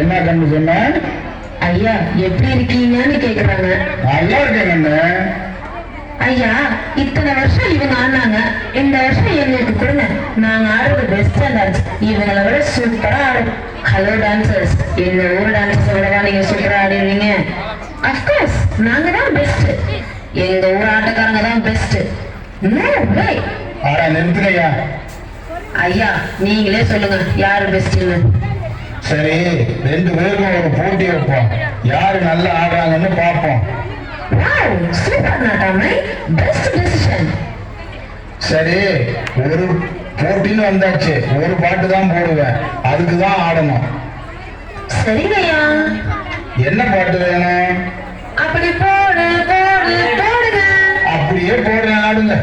என்ன கண்ணு சொன்ன? ஐயா எப்படி இருக்கீங்கன்னு கேக்குறாங்க. நல்லா இருக்கேன். ஐயா இத்தனை வருஷம் இவங்க ஆடினாங்க, இந்த வருஷம் எங்களுக்கு கொடுங்க, நாங்க ஆடுறது பெஸ்ட் டான்ஸ், இவங்களை விட சூப்பரா ஆடும். ஹலோ டான்சர்ஸ், இந்த ஊர் டான்சர்ஸ் விடவா நீங்க சூப்பரா ஆடுவீங்க? அப்கோர்ஸ் நாங்க தான் பெஸ்ட், எங்க ஊர் ஆட்டக்காரங்க தான் பெஸ்ட். நிறுத்துறையா? ஐயா நீங்களே சொல்லுங்க யாரு பெஸ்ட்னு. சரி, ரெண்டு பேருக்கும் ஒரு போட்டி வைப்போம், யாரு நல்லா ஆடுறாங்கன்னு பார்ப்போம். சரி, ஒரு போட்டின்னு வந்தாச்சு, ஒரு பாட்டு தான் போடுவேன், அதுக்கு தான் ஆடணும். சரிங்கய்யா. என்ன பாட்டு வேணும்? அப்படி போடு போடு போடுங்க. அப்படியே போடுறேன், ஆடுங்க.